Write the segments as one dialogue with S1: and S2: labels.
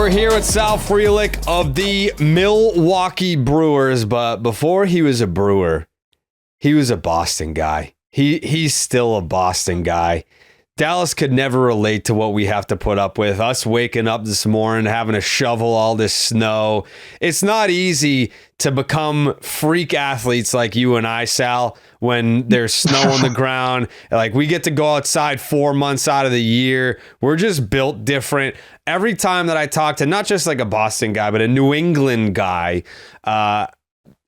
S1: we're here with Sal Frelick of the Milwaukee Brewers, but before he was a Brewer, he was a Boston guy. He's still a Boston guy. Dallas could never relate to what we have to put up with. Us waking up this morning, having to shovel all this snow. It's not easy to become freak athletes like you and I, Sal, when there's snow on the ground. Like, we get to go outside 4 months out of the year. We're just built different. Every time that I talk to not just like a Boston guy, but a New England guy,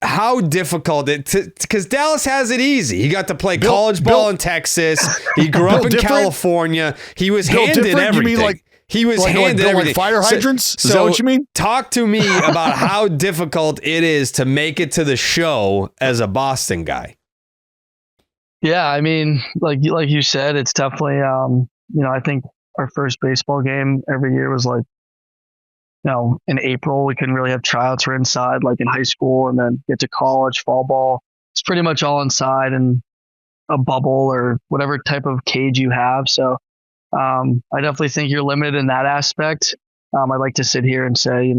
S1: how difficult because Dallas has it easy. He got to play college ball in Texas. He grew up in California. He was handed everything. You mean he was handed everything.
S2: Like fire hydrants? Is that what you mean?
S1: Talk to me about how difficult it is to make it to the show as a Boston guy.
S3: Yeah, I mean, like you said, it's definitely, I think our first baseball game every year was like, in April, we couldn't really have tryouts. We're inside, like in high school, and then get to college, fall ball. It's pretty much all inside in a bubble or whatever type of cage you have. So I definitely think you're limited in that aspect. I'd like to sit here and say,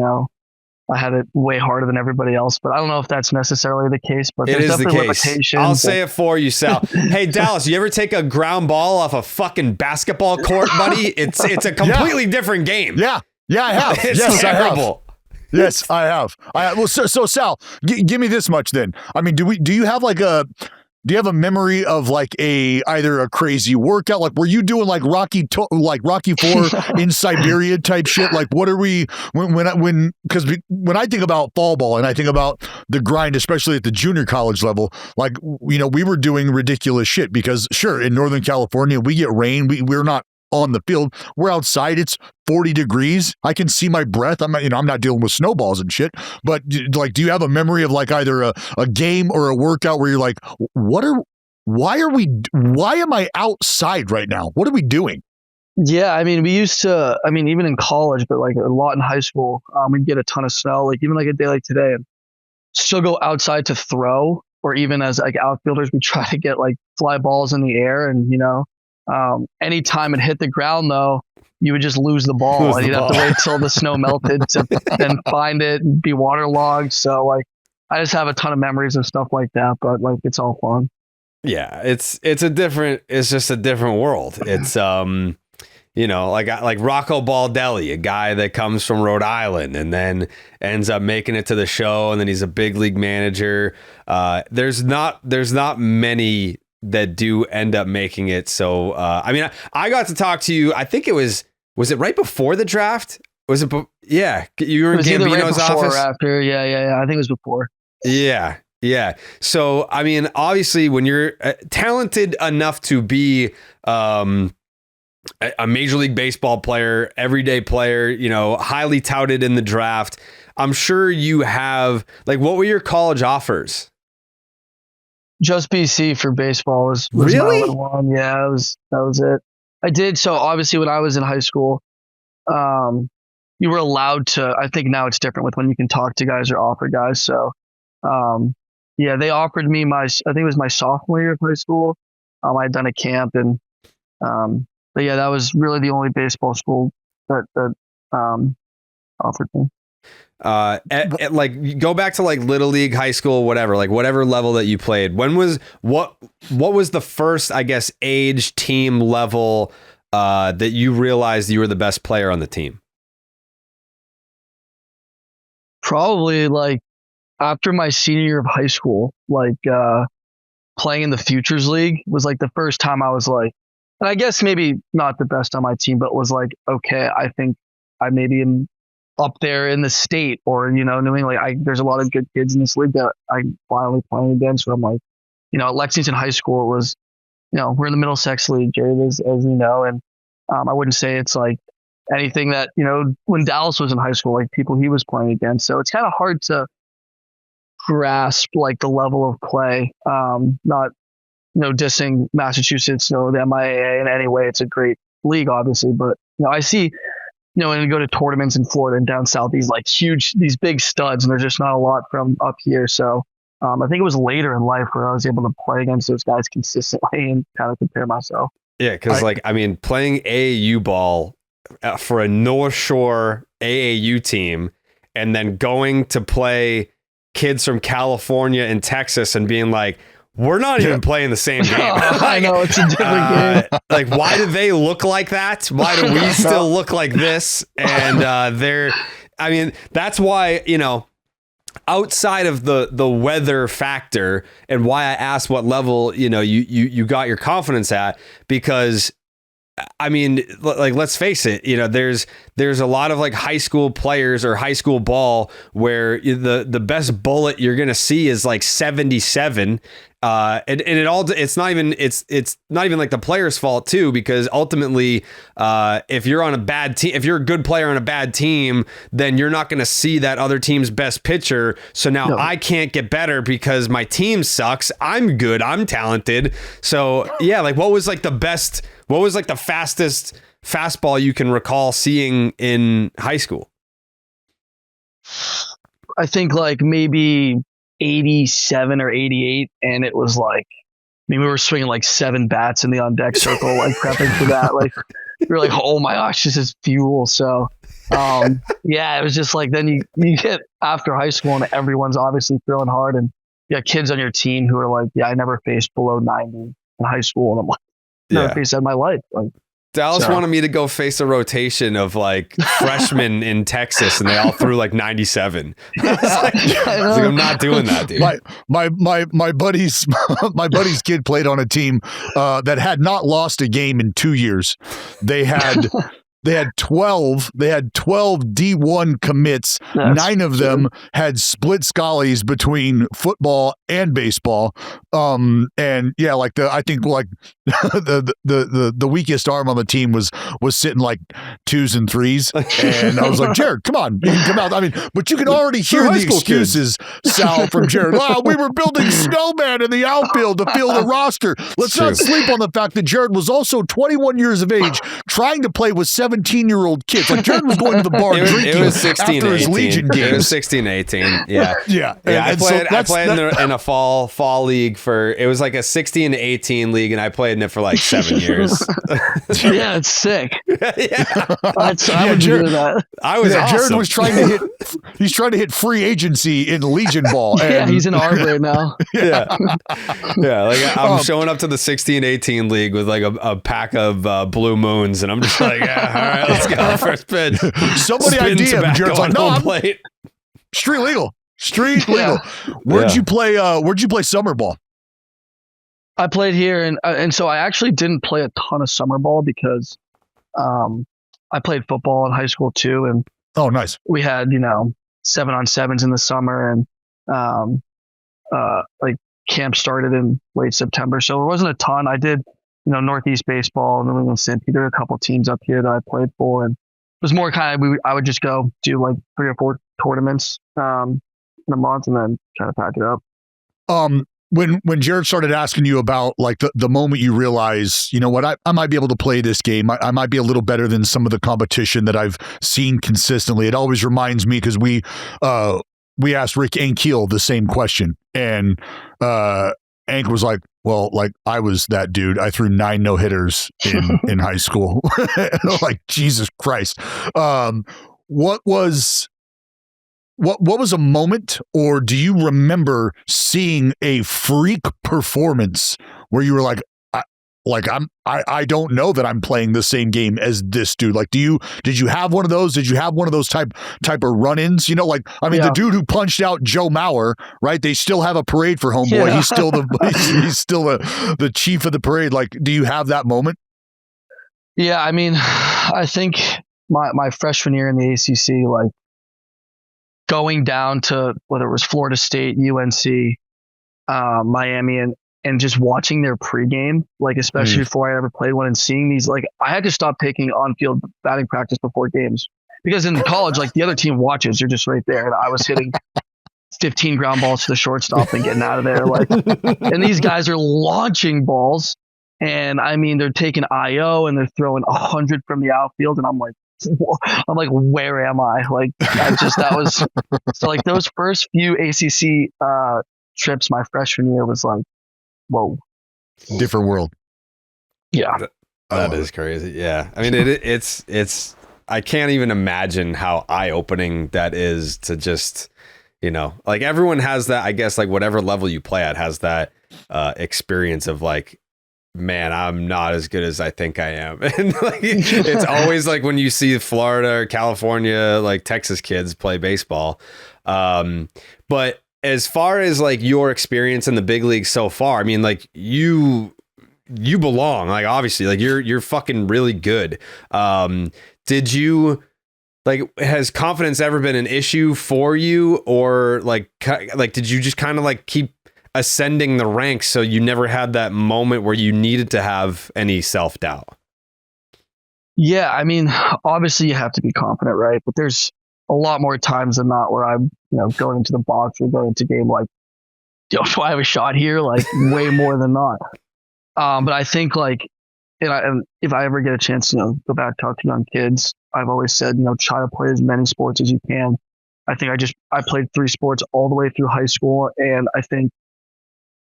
S3: I had it way harder than everybody else, but I don't know if that's necessarily the case. But
S1: it
S3: there's
S1: is the
S3: definitely
S1: case.
S3: limitations.
S1: I'll say it for you, Sal. Hey, Dallas, you ever take a ground ball off a fucking basketball court, buddy? It's a completely different game.
S2: Yeah, I have.
S1: It's terrible.
S2: Yes, I have. Well, so Sal, give me this much then. I mean, do you have a memory of like either a crazy workout? Like, were you doing like Rocky 4 in Siberia type shit? Like, what are we when I think about fall ball and I think about the grind, especially at the junior college level, like, we were doing ridiculous shit because sure, in Northern California, we get rain. We're not on the field. We're outside. It's 40 degrees. I can see my breath. I'm not dealing with snowballs and shit. But like, do you have a memory of like either a game or a workout where you're like, why am I outside right now? What are we doing?
S3: Yeah, I mean, we used to, even in college, but like a lot in high school, we'd get a ton of snow, like even like a day like today, and still go outside to throw, or even as like outfielders, we try to get like fly balls in the air, and anytime it hit the ground, though, you would just lose the ball, and you'd have to wait till the snow melted to then find it and be waterlogged. So, like, I just have a ton of memories of stuff like that, but like, it's all fun.
S1: Yeah, it's just a different world. It's like Rocco Baldelli, a guy that comes from Rhode Island and then ends up making it to the show, and then he's a big league manager. There's not many that do end up making it. So, I got to talk to you. I think was it right before the draft? Was it? Yeah. You were in Gambino's office?
S3: Or after. Yeah. I think it was before.
S1: Yeah. So, obviously when you're talented enough to be, a Major League Baseball player, everyday player, highly touted in the draft, I'm sure you have, like, what were your college offers?
S3: Just BC for baseball was
S1: really
S3: my one. Yeah, that was it. I did. So obviously when I was in high school, you were allowed to, I think now it's different with when you can talk to guys or offer guys. So, they offered me I think it was my sophomore year of high school. I had done a camp, and, but yeah, that was really the only baseball school that offered me.
S1: Like, go back to like little league, high school, whatever level that you played. When was what was the first, I guess, age team level that you realized you were the best player on the team?
S3: Probably like after my senior year of high school, like playing in the Futures League was like the first time I was like, and I guess maybe not the best on my team, but was like, okay, I think I maybe am up there in the state, or, New England. Like, there's a lot of good kids in this league that I'm finally playing against. So I'm like, at Lexington High School, it was, we're in the Middlesex League, Jared, as you know, and I wouldn't say it's like anything that, when Dallas was in high school, like people he was playing against. So it's kind of hard to grasp like the level of play. Not, dissing Massachusetts, the MIAA in any way. It's a great league, obviously, but I see, when you go to tournaments in Florida and down south, these big studs, and there's just not a lot from up here. So I think it was later in life where I was able to play against those guys consistently and kind of compare myself.
S1: Yeah, because playing AAU ball for a North Shore AAU team and then going to play kids from California and Texas and being like, we're not even playing the same game.
S3: I know, it's a different game.
S1: Like, why do they look like that? Why do we still look like this? And that's why, outside of the weather factor and why I asked what level, you got your confidence at, because let's face it, there's a lot of like high school players or high school ball where the best bullet you're going to see is like 77. It's not even like the player's fault too, because ultimately, if you're on a bad team, if you're a good player on a bad team, then you're not going to see that other team's best pitcher. So now I can't get better because my team sucks. I'm good. I'm talented. So yeah, like what was like the fastest fastball you can recall seeing in high school?
S3: I think like maybe 87 or 88, and it was like, we were swinging like 7 bats in the on deck circle, like prepping for that. Like we were like, oh my gosh, this is fuel. So it was just like, then you get after high school and everyone's obviously throwing hard, and you got kids on your team who are like, I never faced below 90 in high school, and I'm like, never faced that in my life. Like,
S1: Dallas wanted me to go face a rotation of like freshmen in Texas, and they all threw like 97. I'm not doing that, dude.
S2: My buddy's kid played on a team that had not lost a game in 2 years. They had 12 D1 commits.
S3: That's
S2: 9 of them had split schollies between football and baseball. I think the weakest arm on the team was sitting like 2s and 3s. And I was like, Jared, come on, you can come out. I mean, but you can already hear the excuses, Sal, from Jared. Wow, we were building snowman in the outfield to fill the roster. Let's not sleep on the fact that Jared was also 21 years of age, trying to play with 17-year-old kids. Like Jared was going to the bar drinking
S1: it was 16,
S2: after his
S1: 18.
S2: Legion games.
S1: It was 16, 18. Yeah.
S2: Yeah.
S1: I played in a fall league it was like a 16 to 18 league, and I played in it for like 7 years.
S3: Yeah, it's sick.
S2: Jared,
S1: I was awesome.
S2: Jared was trying to hit free agency in Legion ball. And,
S3: he's in ARB right now.
S1: Yeah. Like I'm showing up to the 16, 18 league with like a pack of Blue Moons, and I'm just like, all right, let's go. First pitch.
S2: Somebody idea. Jared's like, no, plate. Street legal. Where'd you play summer ball?
S3: I played here, and so I actually didn't play a ton of summer ball because I played football in high school too, and
S2: oh, nice.
S3: We had 7-on-7s in the summer, and like camp started in late September, so it wasn't a ton. I did Northeast baseball and New England City. There were a couple teams up here that I played for, and it was more kind of I would just go do like 3 or 4 tournaments in a month and then kind of pack it up.
S2: When Jared started asking you about like the moment you realize, you know what, I might be able to play this game. I might be a little better than some of the competition that I've seen consistently. It always reminds me, because we asked Rick Ankiel the same question, and Ank was like, well, like I was that dude. I threw 9 no-hitters in high school. Like, Jesus Christ. What was a moment, or do you remember seeing a freak performance where you were like, I don't know that I'm playing the same game as this dude? Like, did you have one of those? Did you have one of those type of run-ins? The dude who punched out Joe Mauer, right? They still have a parade for homeboy. Yeah. He's still the chief of the parade. Like, do you have that moment?
S3: Yeah, I mean, I think my freshman year in the ACC, like, going down to whether it was Florida State, UNC, Miami, and just watching their pregame, like especially before I ever played one, and seeing these, like I had to stop taking on-field batting practice before games, because in college, like the other team watches, you're just right there, and I was hitting 15 ground balls to the shortstop and getting out of there, like, and these guys are launching balls, and I mean they're taking IO and they're throwing 100 from the outfield, and I'm like, where am I? Like, that was so like those first few ACC trips my freshman year was like, whoa,
S2: different world.
S3: Yeah.
S1: That is crazy. Yeah. I mean, it's, I can't even imagine how eye-opening that is to just, like everyone has that, I guess, like whatever level you play at has that experience of like, man, I'm not as good as I think I am. And like, it's always like when you see Florida or California, like Texas kids play baseball. But as far as like your experience in the big leagues so far, I mean, like you belong, like obviously, like you're fucking really good. Did you like, has confidence ever been an issue for you, or like did you just kind of like keep ascending the ranks so you never had that moment where you needed to have any self-doubt?
S3: Yeah, I mean, obviously you have to be confident, right? But there's a lot more times than not where I'm, going into the box or going into game like, do I have a shot here? Like way more than not. But I think like, and if I ever get a chance to go back talk to young kids, I've always said, try to play as many sports as you can. I think I played 3 sports all the way through high school, and I think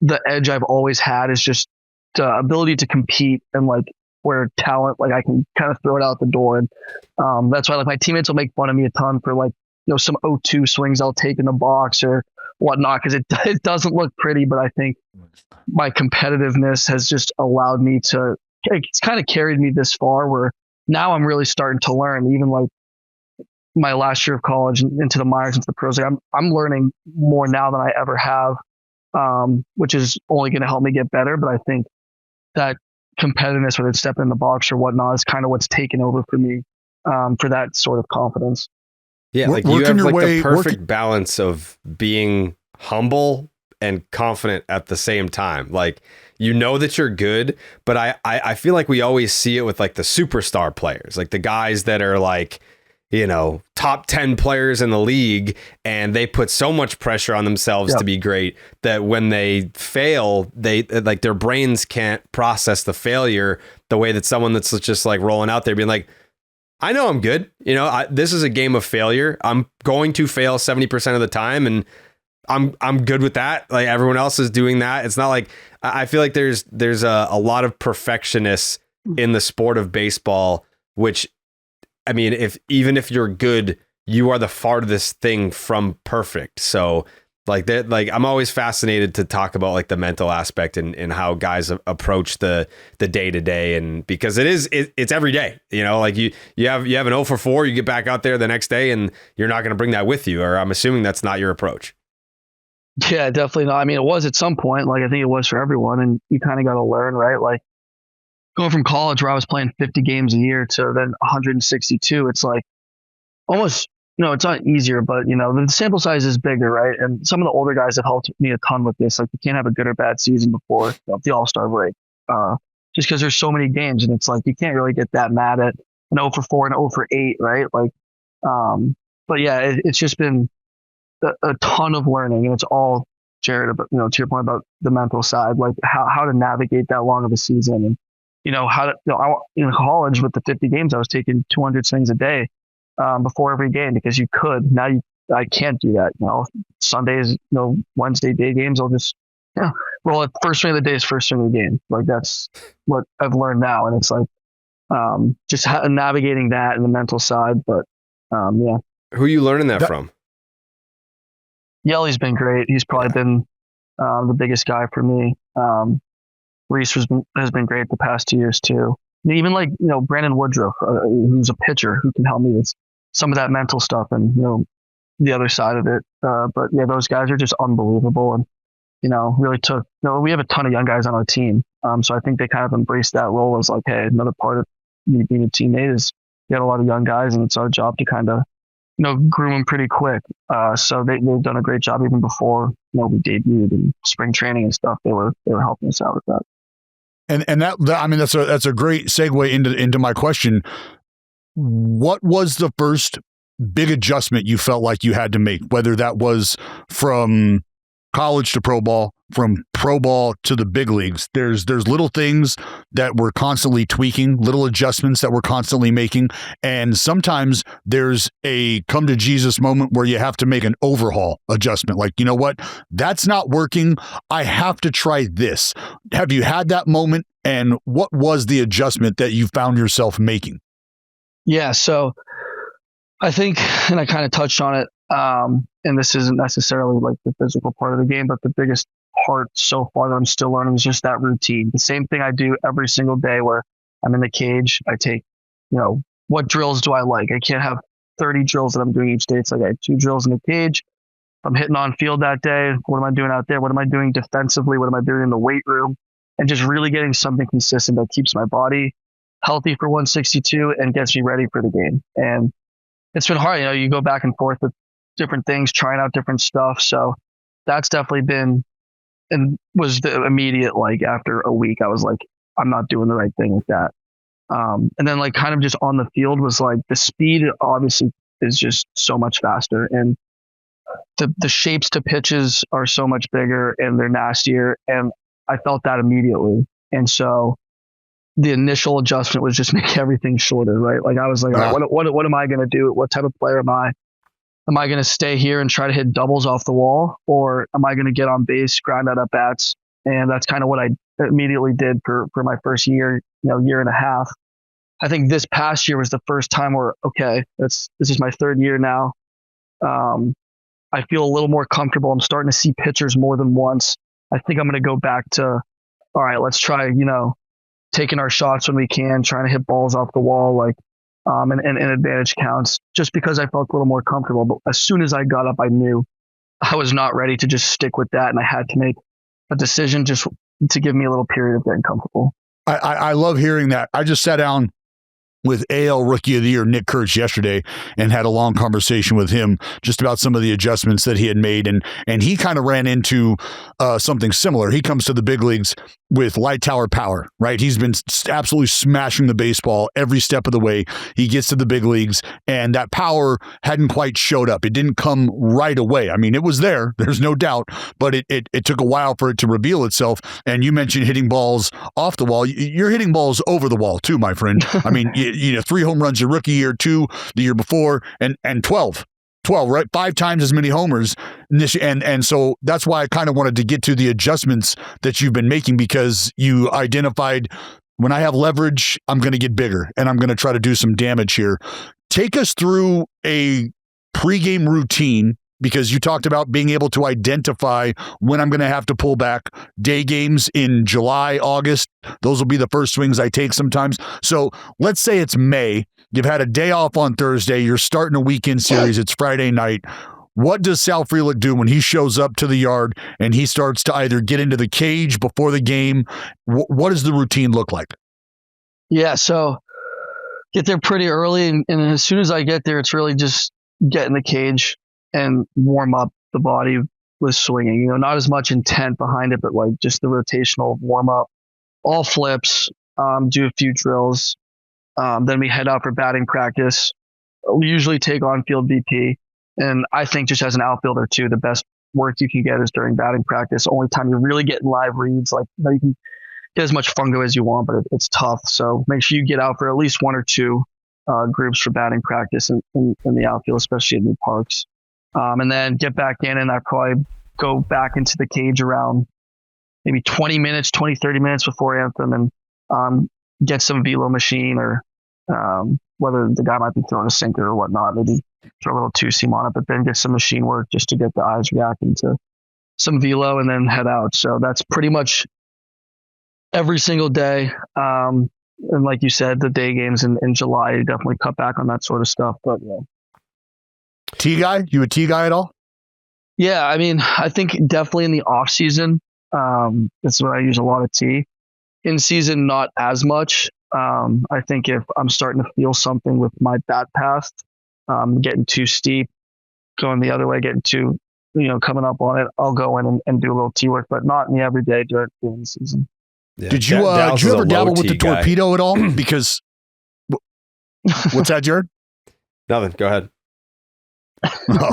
S3: the edge I've always had is just the ability to compete, and like where talent, like I can kind of throw it out the door. And that's why like my teammates will make fun of me a ton for like, some 0-2 swings I'll take in the box or whatnot, because it doesn't look pretty. But I think my competitiveness has just allowed me to, it's kind of carried me this far where now I'm really starting to learn, even like my last year of college and into the minors, into the pros. Like I'm learning more now than I ever have. Which is only going to help me get better. But I think that competitiveness, whether it's stepping in the box or whatnot, is kind of what's taken over for me, for that sort of confidence.
S1: Yeah, like you have like the perfect balance of being humble and confident at the same time. Like, that you're good, but I feel like we always see it with like the superstar players, like the guys that are like, top 10 players in the league, and they put so much pressure on themselves to be great that when they fail, they like their brains can't process the failure the way that someone that's just like rolling out there being like, I know I'm good. This is a game of failure. I'm going to fail 70% of the time, and I'm good with that. Like everyone else is doing that. It's not like, I feel like there's a lot of perfectionists in the sport of baseball, which, I mean, even if you're good, you are the farthest thing from perfect. So like that, like I'm always fascinated to talk about like the mental aspect and how guys approach the day to day. And because it's every day, like you have an 0 for 4, you get back out there the next day and you're not going to bring that with you, or I'm assuming that's not your approach.
S3: Yeah, definitely not. I mean, it was at some point, like I think it was for everyone, and you kind of got to learn, right? Like going from college where I was playing 50 games a year to then 162, it's like almost, it's not easier, but the sample size is bigger, right? And some of the older guys have helped me a ton with this. Like you can't have a good or bad season before the All-Star break, just because there's so many games, and it's like you can't really get that mad at an 0 for 4 and 0 for 8, right? Like, but yeah, it's just been a ton of learning, and it's all Jared, about, to your point about the mental side, like how to navigate that long of a season. And how to, in college with the 50 games, I was taking 200 swings a day before every game, because you could. Now I can't do that. Sundays, Wednesday day games, I'll just roll it. First swing of the day is first swing of the game. Like that's what I've learned now, and it's like just navigating that and the mental side. But yeah.
S1: Who are you learning that from?
S3: Yelly's been great. He's probably been the biggest guy for me. Reese has been great the past 2 years too. And even like, Brandon Woodruff, who's a pitcher who can help me with some of that mental stuff and, the other side of it. But yeah, those guys are just unbelievable. And, really took, we have a ton of young guys on our team. So I think they kind of embraced that role as like, hey, another part of me being a teammate is you got a lot of young guys, and it's our job to kind of, groom them pretty quick. So they've done a great job even before, we debuted in spring training and stuff. They were helping us out with that.
S2: And that I mean, that's a great segue into my question. What was the first big adjustment you felt like you had to make, whether that was from college to pro ball, from pro ball to the big leagues? There's little things that we're constantly tweaking, little adjustments that we're constantly making. And sometimes there's a come to Jesus moment where you have to make an overhaul adjustment. Like, you know what? That's not working. I have to try this. Have you had that moment? and what was the adjustment that you found yourself making?
S3: Yeah, so I think, and I kind of touched on it, and this isn't necessarily like the physical part of the game, but the biggest part so far that I'm still learning is just that routine. The same thing I do every single day where I'm in the cage. I take, what drills do I like? I can't have 30 drills that I'm doing each day. It's like I have 2 drills in the cage. I'm hitting on field that day. What am I doing out there? What am I doing defensively? What am I doing in the weight room? And just really getting something consistent that keeps my body healthy for 162 and gets me ready for the game. And it's been hard. You go back and forth with different things, trying out different stuff. So that's definitely been, and was the immediate, like after a week, I was like, I'm not doing the right thing with that. And then like kind of just on the field was like the speed obviously is just so much faster, and the shapes to pitches are so much bigger and they're nastier. And I felt that immediately. And so the initial adjustment was just make everything shorter, right? Like I was like, all right, what am I going to do? What type of player am I? Am I going to stay here and try to hit doubles off the wall, or am I going to get on base, grind out at bats? And that's kind of what I immediately did for my first year, year and a half. I think this past year was the first time where, okay, this is my 3rd year now. I feel a little more comfortable. I'm starting to see pitchers more than once. I think I'm going to go back to, all right, let's try, taking our shots when we can, trying to hit balls off the wall, like, and advantage counts, just because I felt a little more comfortable. But as soon as I got up, I knew I was not ready to just stick with that. And I had to make a decision just to give me a little period of getting comfortable.
S2: I love hearing that. I just sat down with AL Rookie of the Year Nick Kurtz yesterday and had a long conversation with him just about some of the adjustments that he had made. And he kind of ran into something similar. He comes to the big leagues with light tower power, right? He's been absolutely smashing the baseball every step of the way. He gets to the big leagues, and that power hadn't quite showed up. It didn't come right away. I mean, it was there. There's no doubt, but it took a while for it to reveal itself. And you mentioned hitting balls off the wall. You're hitting balls over the wall too, my friend. I mean, 3 home runs your rookie year, 2 the year before, and 12, right? 5 times as many homers. And so that's why I kind of wanted to get to the adjustments that you've been making, because you identified, when I have leverage, I'm going to get bigger and I'm going to try to do some damage here. Take us through a pregame routine, because you talked about being able to identify when I'm going to have to pull back. Day games in July, August, those will be the first swings I take sometimes. So let's say it's May. You've had a day off on Thursday. You're starting a weekend series. It's Friday night. What does Sal Frelick do when he shows up to the yard and he starts to either get into the cage before the game? What does the routine look like?
S3: Yeah, so get there pretty early. And as soon as I get there, it's really just get in the cage and warm up the body with swinging. Not as much intent behind it, but like just the rotational warm up, all flips, do a few drills. Then we head out for batting practice. We usually take on field BP. And I think just as an outfielder too, the best work you can get is during batting practice. Only time you really get live reads. Like you can get as much fungo as you want, but it's tough. So make sure you get out for at least 1 or 2 groups for batting practice in the outfield, especially in new parks. And then get back in, and I probably go back into the cage around maybe 20 minutes, 20, 30 minutes before anthem, and get some velo machine, or whether the guy might be throwing a sinker or whatnot, maybe throw a little 2-seam on it, but then get some machine work just to get the eyes reacting to some velo, and then head out. So that's pretty much every single day. And like you said, the day games in July, you definitely cut back on that sort of stuff. But yeah.
S2: Tee guy? You a tee guy at all?
S3: Yeah, I mean, I think definitely in the off season, that's when I use a lot of tee. In season, not as much. I think if I'm starting to feel something with my bat path, getting too steep, going the other way, getting too, coming up on it, I'll go in and do a little tee work, but not in the everyday during the season.
S1: Yeah,
S2: did you ever dabble with the torpedo at all? Because what's that, Jared?
S1: Nothing. Go ahead.
S2: Oh.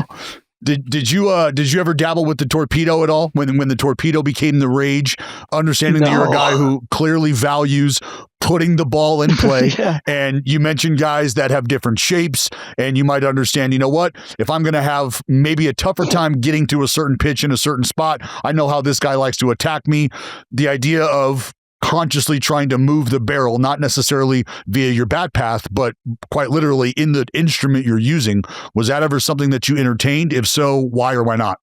S2: Did you ever dabble with the torpedo at all when the torpedo became the rage? Understanding that you're a guy who clearly values putting the ball in play, yeah. And you mentioned guys that have different shapes, and you might understand, if I'm going to have maybe a tougher time getting to a certain pitch in a certain spot, I know how this guy likes to attack me. The idea of consciously trying to move the barrel, not necessarily via your bat path, but quite literally in the instrument you're using. Was that ever something that you entertained? If so, why or why not?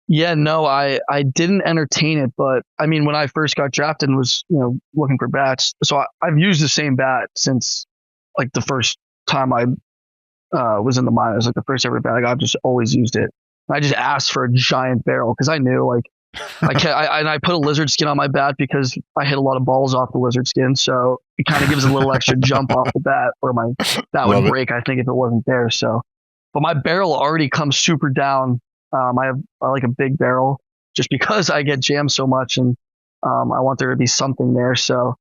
S3: Yeah, no, I didn't entertain it, but I mean, when I first got drafted and was, looking for bats, so I've used the same bat since like the first time I was in the minors, like the first ever bat. Like, I've just always used it. I just asked for a giant barrel because I knew like I put a lizard skin on my bat because I hit a lot of balls off the lizard skin, so it kind of gives a little extra jump off the bat, or my bat would break, I think, if it wasn't there. So, but my barrel already comes super down. I like a big barrel just because I get jammed so much, and I want there to be something there. So,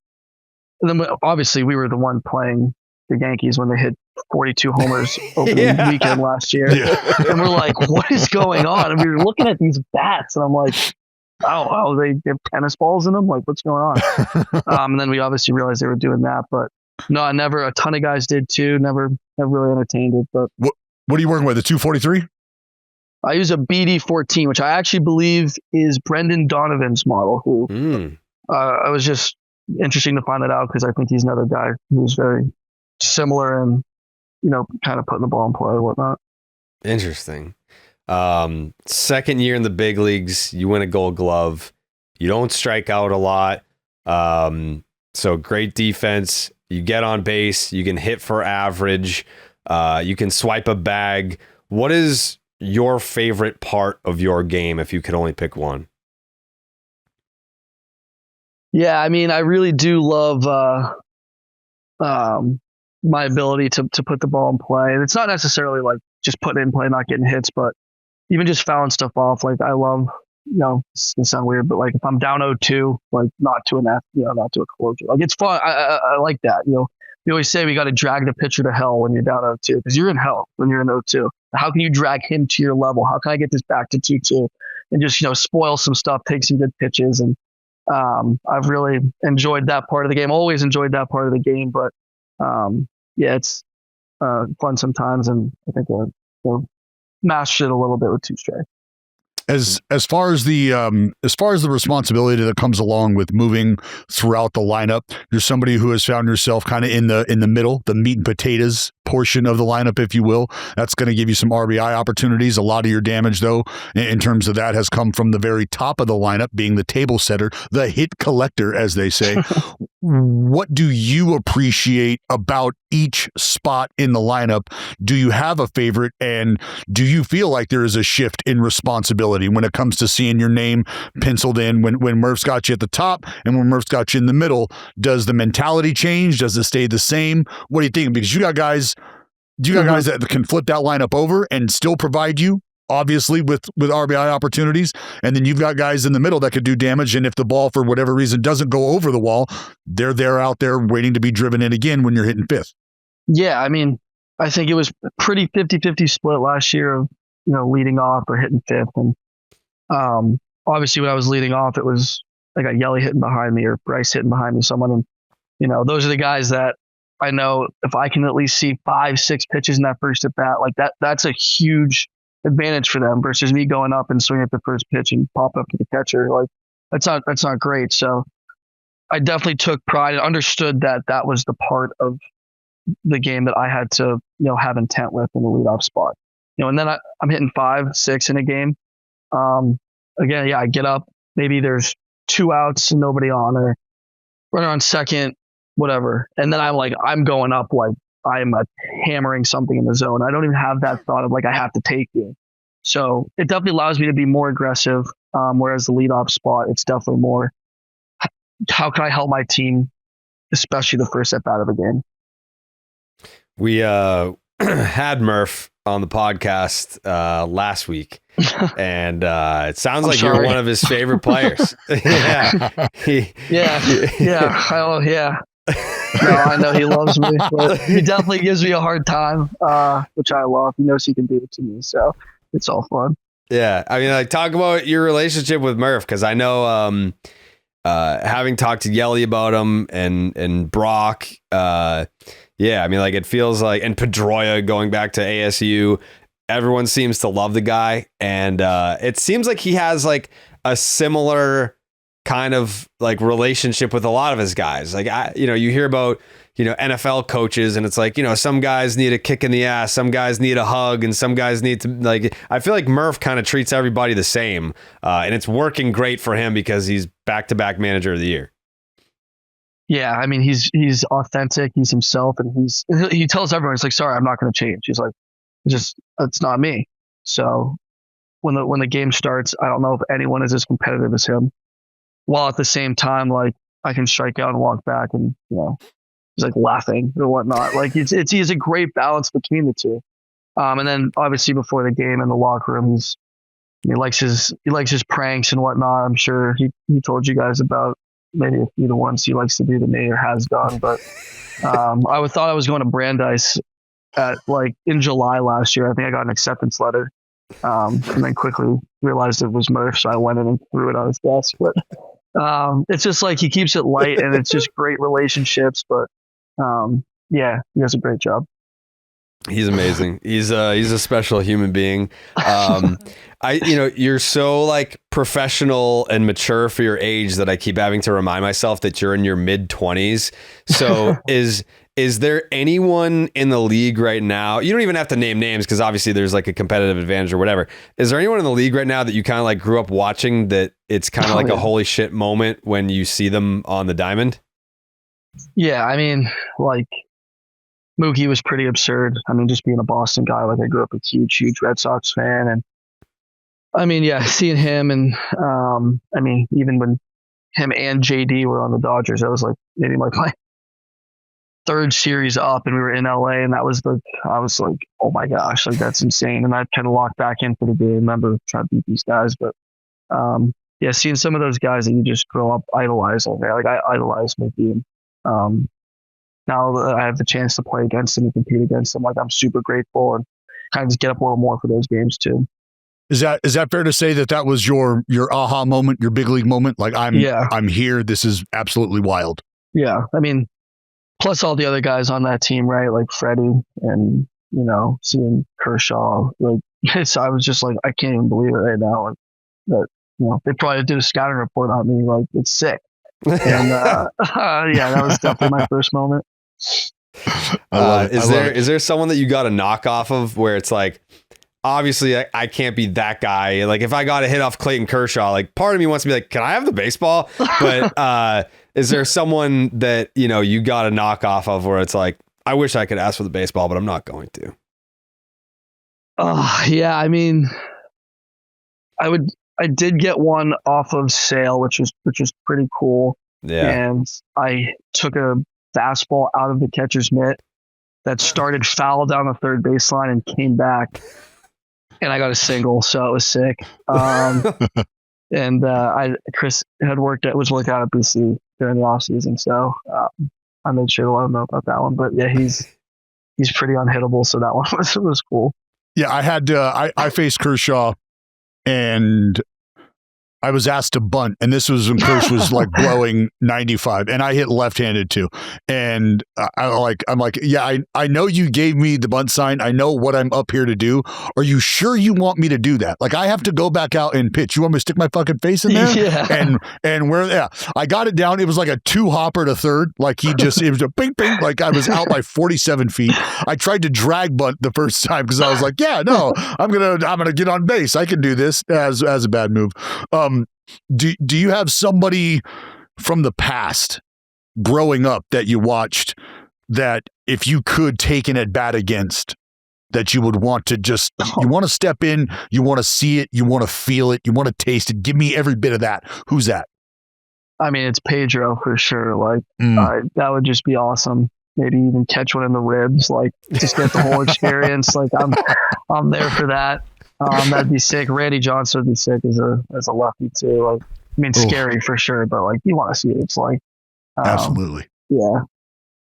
S3: and then obviously we were the one playing the Yankees when they hit 42 homers opening weekend last year. And we're like, what is going on? And we were looking at these bats, and I'm like, oh, they have tennis balls in them? Like, what's going on? And then we obviously realized they were doing that. But no, a ton of guys did too. Never really entertained it. But
S2: what are you working with, the 243?
S3: I use a BD14, which I actually believe is Brendan Donovan's model, who I was just interesting to find it out because I think he's another guy who's very similar and, kind of putting the ball in play and whatnot.
S1: Interesting. Second year in the big leagues, you win a Gold Glove. You don't strike out a lot. So great defense. You get on base. You can hit for average. You can swipe a bag. What is your favorite part of your game if you could only pick one?
S3: Yeah, I mean, I really do love my ability to put the ball in play. And it's not necessarily like just putting it in play, not getting hits, but even just fouling stuff off. Like, I love, it's gonna sound weird, but like if I'm down 0-2, like not to an not to a closure. Like, it's fun. I like that. We always say we got to drag the pitcher to hell when you're down 0-2 because you're in hell when you're in 0-2. How can you drag him to your level? How can I get this back to 2-2 and just, spoil some stuff, take some good pitches? And I've really enjoyed that part of the game. Always enjoyed that part of the game, but it's fun sometimes, and I think we'll master it a little bit with two strikes.
S2: As far as the responsibility that comes along with moving throughout the lineup, you're somebody who has found yourself kind of in the middle, the meat and potatoes portion of the lineup, if you will. That's going to give you some RBI opportunities. A lot of your damage, though, in terms of that, has come from the very top of the lineup, being the table setter, the hit collector, as they say. What do you appreciate about each spot in the lineup? Do you have a favorite, and do you feel like there is a shift in responsibility when it comes to seeing your name penciled in when Murph's got you at the top and when Murph's got you in the middle? Does the mentality change? Does it stay the same? What do you think? Because you got guys that can flip that lineup over and still provide you, obviously, with RBI opportunities. And then you've got guys in the middle that could do damage. And if the ball, for whatever reason, doesn't go over the wall, they're out there waiting to be driven in again when you're hitting fifth. Yeah,
S3: I mean, I think it was a pretty 50-50 split last year of, leading off or hitting fifth. And obviously when I was leading off, it was I got Yelly hitting behind me or Bryce hitting behind me, someone. And, those are the guys that I know if I can at least see 5-6 pitches in that first at bat, like that's a huge advantage for them versus me going up and swinging at the first pitch and pop up to the catcher. Like, that's not great. So I definitely took pride and understood that was the part of the game that I had to, have intent with in the leadoff spot. And then I'm hitting 5-6 in a game. Again, I get up, maybe there's 2 outs and nobody on, or runner on second, whatever. And then I'm going up like I'm hammering something in the zone. I don't even have that thought of like I have to take you. So it definitely allows me to be more aggressive. Whereas the leadoff spot, it's definitely more, how can I help my team, especially the first at bat of the game?
S1: We had Murph on the podcast last week, and it sounds like you're one of his favorite players.
S3: Yeah. No, I know he loves me, but he definitely gives me a hard time, which I love. He knows he can do it to me, so it's all fun.
S1: Yeah, I mean, talk about your relationship with Murph, because I know, having talked to Yelly about him and Brock, I mean, it feels like, and Pedroia going back to ASU, everyone seems to love the guy, and it seems like he has a similar kind of like relationship with a lot of his guys. Like, you hear about, NFL coaches, and it's like, some guys need a kick in the ass, some guys need a hug, and some guys need to, like, I feel like Murph kind of treats everybody the same. And it's working great for him because he's back-to-back manager of the year.
S3: Yeah, I mean, he's authentic, he's himself, and he tells everyone, he's like, sorry, I'm not going to change. He's like, it's not me. So when the game starts, I don't know if anyone is as competitive as him. While at the same time, like, I can strike out and walk back, and he's like laughing or whatnot. Like he's a great balance between the two. And then obviously before the game in the locker room, he likes his pranks and whatnot. I'm sure he told you guys about maybe a few of the ones he likes to do to me or has done. But I thought I was going to Brandeis in July last year. I think I got an acceptance letter. And then quickly realized it was Murph, so I went in and threw it on his desk. But it's just like he keeps it light, and it's just great relationships. But yeah, he does a great job.
S1: He's amazing. He's a special human being. You're so like professional and mature for your age that I keep having to remind myself that you're in your mid-20s. So is there anyone in the league right now? You don't even have to name names because obviously there's like a competitive advantage or whatever. Is there anyone in the league right now that you kind of like grew up watching that it's kind of a holy shit moment when you see them on the diamond?
S3: Yeah, I mean, like Mookie was pretty absurd. I mean, just being a Boston guy, like I grew up a huge Red Sox fan, and I mean, yeah, seeing him and I mean, even when him and JD were on the Dodgers, I was like maybe like my third series up, and we were in LA, and I was like, oh my gosh, like that's insane. And I kind of locked back in for the game. I remember trying to beat these guys, but yeah, seeing some of those guys that you just grow up idolizing, like I idolize Mookie. Now that I have the chance to play against him and compete against him, like I'm super grateful and kind of just get up a little more for those games too.
S2: Is that fair to say that was your aha moment, your big league moment? Like I'm here. This is absolutely wild.
S3: Yeah, I mean, plus all the other guys on that team, right? Like Freddie and seeing Kershaw. Like I was just like, I can't even believe it right now. Like that, they probably did a scouting report on me. Like it's sick. And yeah, that was definitely my first moment.
S1: Is there someone that you got a knock off of where it's like, obviously I can't be that guy. Like if I got a hit off Clayton Kershaw, like part of me wants to be like, can I have the baseball? But is there someone that, you got a knock off of where it's like, I wish I could ask for the baseball, but I'm not going to?
S3: Yeah. I mean, I did get one off of Sale, which is pretty cool.
S1: Yeah.
S3: And I took a fastball out of the catcher's mitt that started foul down the third baseline and came back, and I got a single, so it was sick. And Chris was working out at BC during the off season, so I made sure to let him know about that one. But yeah, he's pretty unhittable, so that one was cool.
S2: Yeah, I had I faced Kershaw, and I was asked to bunt, and this was when Kersh was like blowing 95, and I hit left-handed too. And I'm like, yeah, I know you gave me the bunt sign. I know what I'm up here to do. Are you sure you want me to do that? Like, I have to go back out and pitch. You want me to stick my fucking face in there?
S3: Yeah.
S2: And where? Yeah, I got it down. It was like a 2-hopper to third. Like it was a ping ping. Like I was out by 47 feet. I tried to drag bunt the first time because I was like, yeah, no, I'm gonna get on base. I can do this as a bad move. Do you have somebody from the past growing up that you watched that if you could take an at bat against, that you would want to just, you want to step in, you want to see it, you want to feel it, you want to taste it? Give me every bit of that. Who's that?
S3: I mean, it's Pedro for sure. Like that would just be awesome. Maybe even catch one in the ribs, like just get the whole experience. Like I'm there for that. That'd be sick. Randy Johnson would be sick as a lefty too. Like, I mean, scary for sure, but like you want to see it. It's like
S2: absolutely,
S3: yeah.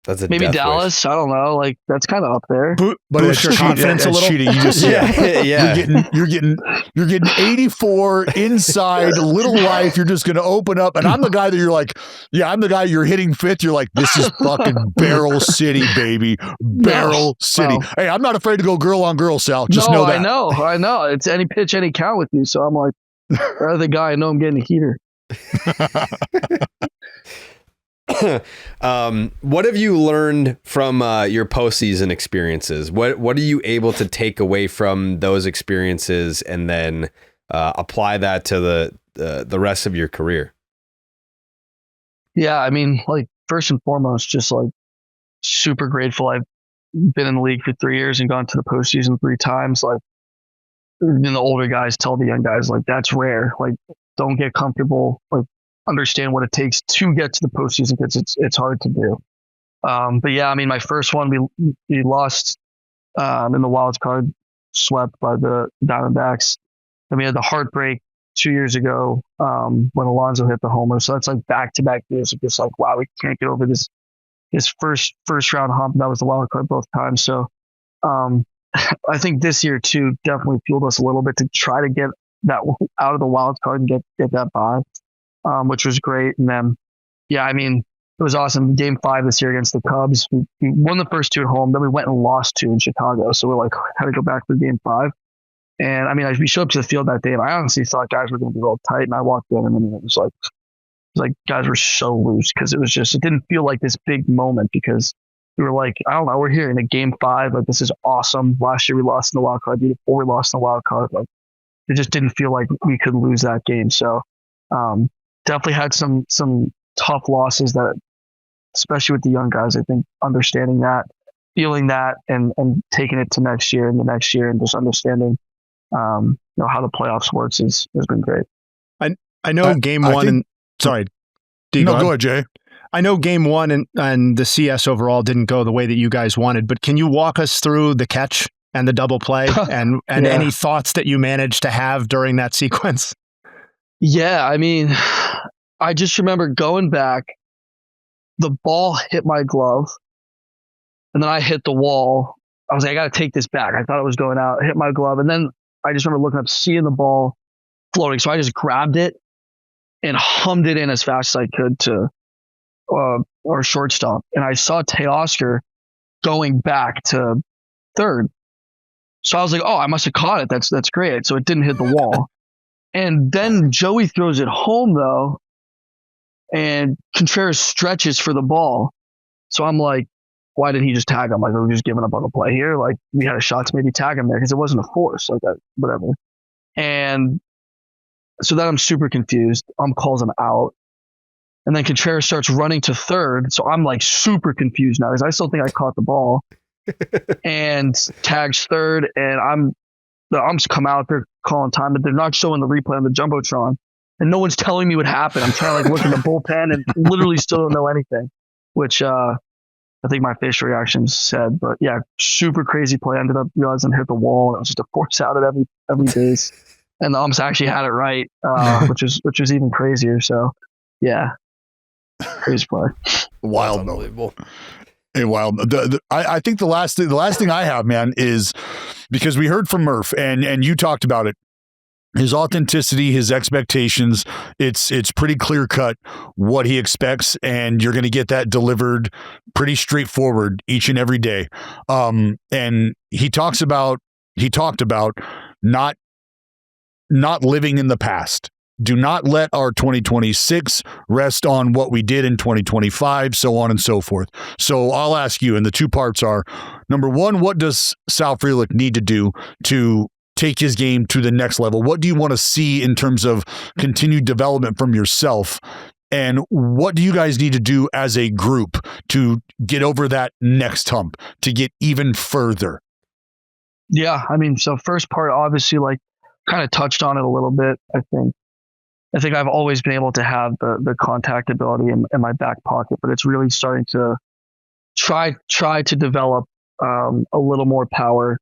S1: That's a
S3: maybe Dallas. Wish. I don't know. Like that's kind of up there.
S2: But it's your confidence a little. Cheating. You just
S1: yeah.
S2: You're getting 84 inside little life. You're just gonna open up, and I'm the guy that you're like, yeah, I'm the guy you're hitting fifth. You're like, this is fucking Barrel City, baby, Barrel City. Well, hey, I'm not afraid to go girl on girl, Sal. Just know that.
S3: I know. It's any pitch, any count with you. So I'm like, rather the guy. I know I'm getting a heater.
S1: What have you learned from your postseason experiences? What are you able to take away from those experiences and then apply that to the rest of your career?
S3: Yeah, I mean, like first and foremost, just like super grateful. I've been in the league for 3 years and gone to the postseason 3 times. Like, even the older guys tell the young guys, like, that's rare. Like, don't get comfortable. Like, understand what it takes to get to the postseason because it's hard to do. But yeah, I mean, my first one, we lost in the wild card, swept by the Diamondbacks. Then we had the heartbreak 2 years ago when Alonso hit the homer. So that's like back-to-back years of just like, wow, we can't get over this first round hump. That was the wild card both times. So I think this year too definitely fueled us a little bit to try to get that out of the wild card and get that by, which was great. And then, yeah, I mean, it was awesome. Game 5 this year against the Cubs, we won the first 2 at home. Then we went and lost 2 in Chicago. So we're like, had to go back for game 5. And I mean, we showed up to the field that day, and I honestly thought guys were going to be real tight. And I walked in, and it was like guys were so loose because it didn't feel like this big moment because we were like, I don't know, we're here in a game 5. Like, this is awesome. Last year we lost in the wild card. Before we lost in the wild card, like it just didn't feel like we could lose that game. So definitely had some tough losses that, especially with the young guys, I think understanding that, feeling that, and taking it to next year and the next year, and just understanding how the playoffs works has been great.
S4: I know game one. Sorry.
S2: Go ahead, Jay.
S4: I know game 1 and the CS overall didn't go the way that you guys wanted, but can you walk us through the catch and the double play and
S3: Yeah.
S4: any thoughts that you managed to have during that sequence?
S3: Yeah, I mean, I just remember going back, the ball hit my glove, and then I hit the wall. I was like, I got to take this back. I thought it was going out, hit my glove, and then I just remember looking up, seeing the ball floating. So I just grabbed it and hummed it in as fast as I could to our shortstop. And I saw Teoscar going back to third. So I was like, oh, I must have caught it. That's great. So it didn't hit the wall. And then Joey throws it home, though, and Contreras stretches for the ball. So I'm like, why didn't he just tag him? Like, are we just giving up on the play here? Like, we had a shot to maybe tag him there because it wasn't a force, like that, whatever. And so then I'm super confused. Calls him out. And then Contreras starts running to third. So I'm like super confused now because I still think I caught the ball. And tags third. And the umps come out, they're calling time, but they're not showing the replay on the Jumbotron. And no one's telling me what happened. I'm trying to like look in the bullpen and literally still don't know anything, which I think my facial reactions said. But yeah, super crazy play. I ended up realizing I hit the wall, and it was just a force out at every base. And the umps actually had it right, which was even crazier. So yeah, crazy play.
S2: Wild, unbelievable. Hey, wild. I think the last thing I have, man, is because we heard from Murph and you talked about it. His authenticity, his expectations, it's pretty clear cut what he expects, and you're going to get that delivered pretty straightforward each and every day. And he talked about not living in the past. Do not let our 2026 rest on what we did in 2025, so on and so forth. So I'll ask you, and the 2 parts are, number 1, what does Sal Frelick need to do to take his game to the next level? What do you want to see in terms of continued development from yourself? And what do you guys need to do as a group to get over that next hump, to get even further?
S3: Yeah, I mean, so first part, obviously, like kind of touched on it a little bit. I think I've always been able to have the contact ability in my back pocket, but it's really starting to try to develop a little more power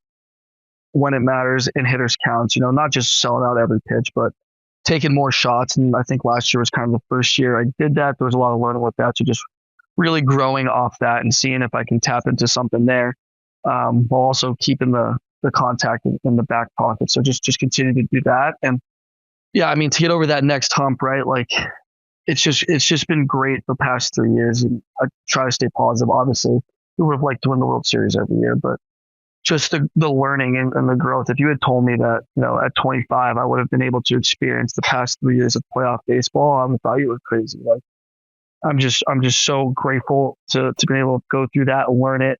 S3: when it matters in hitters counts, not just selling out every pitch, but taking more shots. And I think last year was kind of the first year I did that. There was a lot of learning with that. So just really growing off that and seeing if I can tap into something there, while also keeping the contact in the back pocket. So just continue to do that. And yeah, I mean, to get over that next hump, right? Like it's just been great the past 3 years. And I try to stay positive. Obviously, we would have liked to win the World Series every year, but just the learning and the growth. If you had told me that, at 25, I would have been able to experience the past 3 years of playoff baseball, I would have thought you were crazy. Like, I'm just so grateful to be able to go through that and learn it.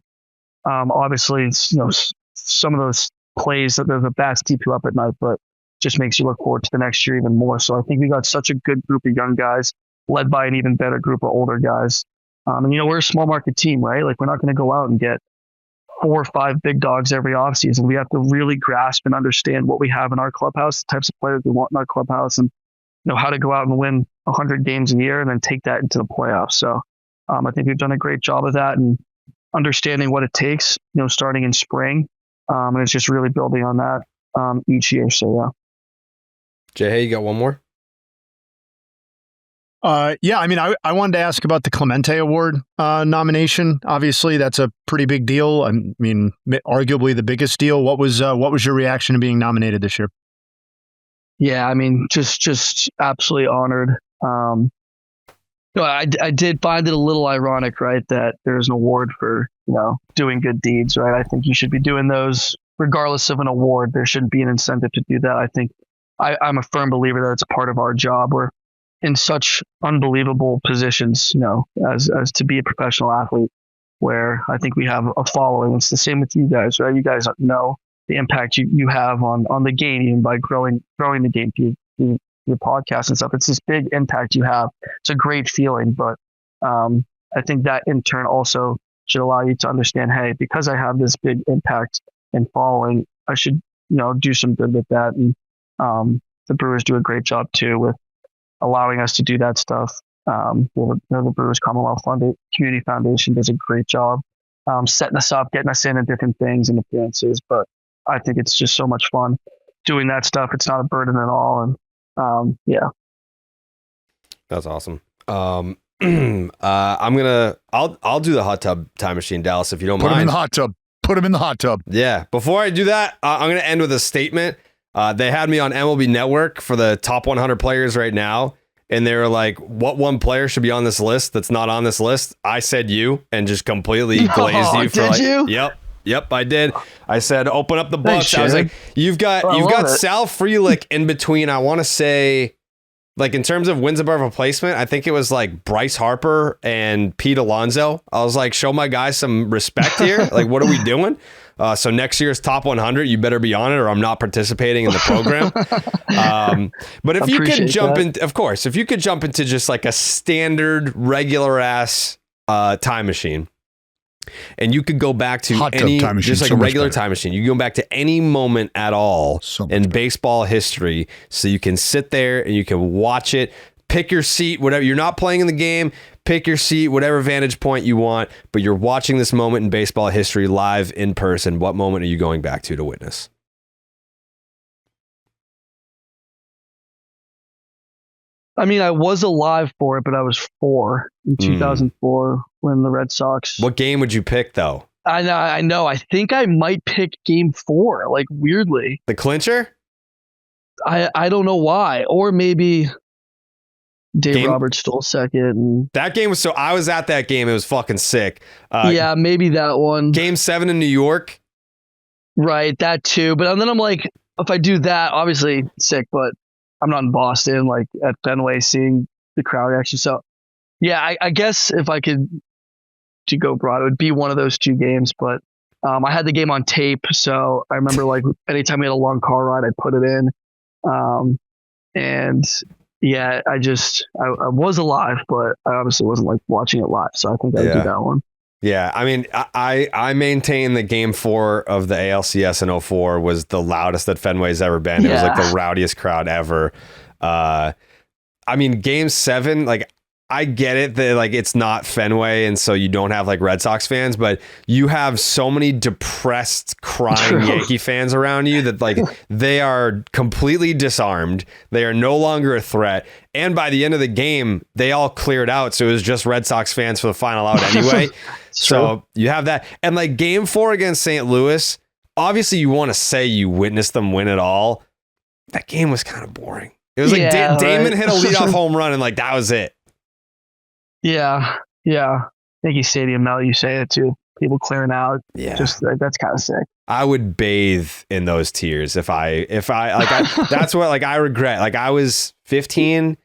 S3: Obviously, some of those plays that the bats keep you up at night, but just makes you look forward to the next year even more. So I think we got such a good group of young guys led by an even better group of older guys. And we're a small market team, right? Like, we're not going to go out and get 4 or 5 big dogs every offseason. We have to really grasp and understand what we have in our clubhouse, the types of players we want in our clubhouse, and how to go out and win 100 games a year and then take that into the playoffs. So I think we've done a great job of that and understanding what it takes, starting in spring. And it's just really building on that each year. So, yeah.
S1: Jay, hey, you got one more?
S4: Yeah, I mean, I wanted to ask about the Clemente Award nomination. Obviously, that's a pretty big deal. I mean, arguably the biggest deal. What was your reaction to being nominated this year?
S3: Yeah, I mean, just absolutely honored. I did find it a little ironic, right, that there's an award for doing good deeds, right? I think you should be doing those regardless of an award. There shouldn't be an incentive to do that. I think I'm a firm believer that it's part of our job. We're in such unbelievable positions, as to be a professional athlete, where I think we have a following. It's the same with you guys, right? You guys know the impact you have on the game, even by growing the game through your podcast and stuff. It's this big impact you have. It's a great feeling, but I think that in turn also should allow you to understand, hey, because I have this big impact and following, I should do some good with that. And the Brewers do a great job too with allowing us to do that stuff. The Brewers Commonwealth Community Foundation does a great job setting us up, getting us into different things and appearances. But I think it's just so much fun doing that stuff. It's not a burden at all. And yeah.
S1: That's awesome. I'll do the hot tub time machine, Dallas, if you don't mind.
S2: Put him in the hot tub. Put him in the hot tub.
S1: Yeah. Before I do that, I'm going to end with a statement. They had me on MLB Network for the top 100 players right now. And they were like, what one player should be on this list that's not on this list? I said you, and just completely glazed you for
S3: did you?
S1: Yep, I did. I said, open up the books. I was like, you've got Sal Frelick in between. I want to say, like, in terms of wins above replacement, I think it was like Bryce Harper and Pete Alonso. I was like, show my guys some respect here. Like, what are we doing? So next year's top 100, you better be on it, or I'm not participating in the program. But if you could jump in, of course, if you could jump into just like a standard regular ass time machine, and you could go back to any, just like a regular time machine, you can go back to any moment at all in baseball history, so you can sit there and you can watch it, pick your seat, whatever. You're not playing in the game. Pick your seat, whatever vantage point you want, but you're watching this moment in baseball history live in person. What moment are you going back to witness?
S3: I mean, I was alive for it, but I was 4 in 2004 when the Red Sox.
S1: What game would you pick, though?
S3: I know. I think I might pick Game 4, like, weirdly.
S1: The clincher?
S3: I don't know why. Or maybe Dave Roberts stole second.
S1: That game was I was at that game. It was fucking sick.
S3: Yeah, maybe that one.
S1: Game 7 in New York.
S3: Right, that too. But then I'm like, if I do that, obviously sick, but I'm not in Boston, like at Fenway seeing the crowd reaction. So yeah, I guess if I could to go broad, it would be one of those 2 games. But I had the game on tape, so I remember like anytime we had a long car ride, I'd put it in. And yeah, I was alive, but I obviously wasn't like watching it live. So I think I would do that one.
S1: Yeah, I mean, I maintain that Game 4 of the ALCS in 04 was the loudest that Fenway's ever been. It was like the rowdiest crowd ever. I mean, Game 7, like, I get it that like it's not Fenway, and so you don't have like Red Sox fans, but you have so many depressed, crying Yankee fans around you that like they are completely disarmed. They are no longer a threat. And by the end of the game, they all cleared out. So it was just Red Sox fans for the final out anyway. So you have that. And like Game 4 against St. Louis, obviously you want to say you witnessed them win it all. That game was kind of boring. It was like Damon hit a leadoff home run and like that was it.
S3: Yeah. Yankee Stadium, now that you say it too. people clearing out.
S1: Yeah.
S3: Just that's kind of sick.
S1: I would bathe in those tears if I that's what like I regret. Like I was 15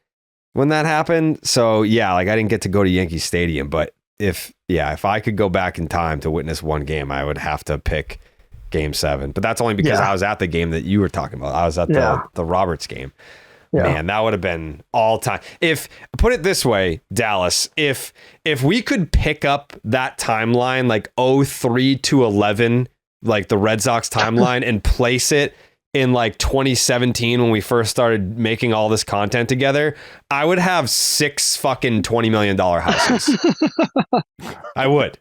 S1: when that happened. So yeah, like I didn't get to go to Yankee Stadium, but if I could go back in time to witness one game, I would have to pick Game 7. But that's only because I was at the game that you were talking about. I was at the Roberts game. Yeah. Man, that would have been all time. If put it this way, Dallas, if we could pick up that timeline like 03 to 11, like the Red Sox timeline, and place it in like 2017 when we first started making all this content together, I would have 6 fucking $20 million houses. I would.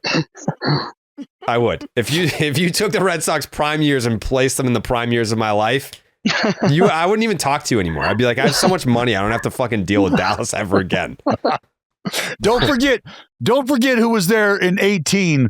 S1: If you took the Red Sox prime years and placed them in the prime years of my life, I wouldn't even talk to you anymore. I'd be like, I have so much money, I don't have to fucking deal with Dallas ever again.
S2: Don't forget who was there in 18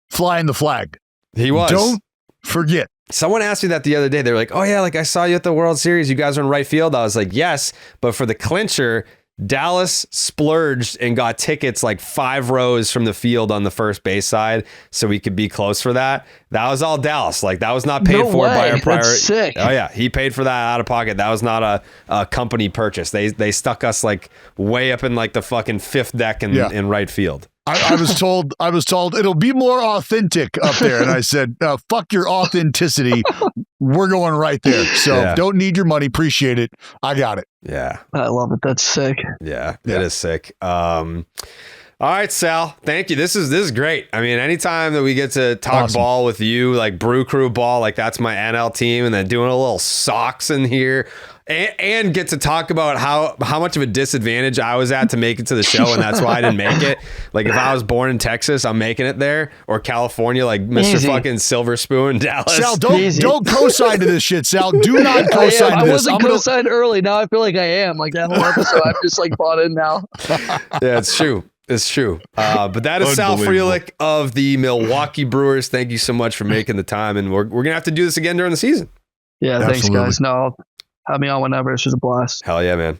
S2: flying the flag.
S1: He was.
S2: Don't forget.
S1: Someone asked me that the other day. They were like, oh yeah, like I saw you at the World Series. You guys were in right field. I was like, yes, but for the clincher, Dallas splurged and got tickets like 5 rows from the field on the first base side so we could be close for that. That was all Dallas. Like that was not paid for by our prior.
S3: That's sick.
S1: Oh yeah, he paid for that out of pocket. That was not a company purchase. They stuck us like way up in like the fucking 5th deck in right field.
S2: I was told it'll be more authentic up there. And I said, fuck your authenticity. We're going right there. So don't need your money. Appreciate it. I got it.
S1: Yeah.
S3: I love it. That's sick.
S1: Yeah. It is sick. All right, Sal. Thank you. This is great. I mean, anytime that we get to talk ball with you, like Brew Crew ball, like that's my NL team, and then doing a little socks in here. And get to talk about how much of a disadvantage I was at to make it to the show, and that's why I didn't make it. Like if I was born in Texas, I'm making it there, or California, like Mr. fucking Silver Spoon, Dallas.
S2: Sal, don't co-sign to this shit, Sal. Do not co-sign to this.
S3: I wasn't co-signed early. Now I feel like I am. Like that whole episode, I'm just like bought in now.
S1: Yeah, it's true. It's true. But that is Sal Frelick of the Milwaukee Brewers. Thank you so much for making the time, and we're gonna have to do this again during the season.
S3: Yeah, thanks, guys. No. Have me on whenever. It's just a blast.
S1: Hell yeah, man.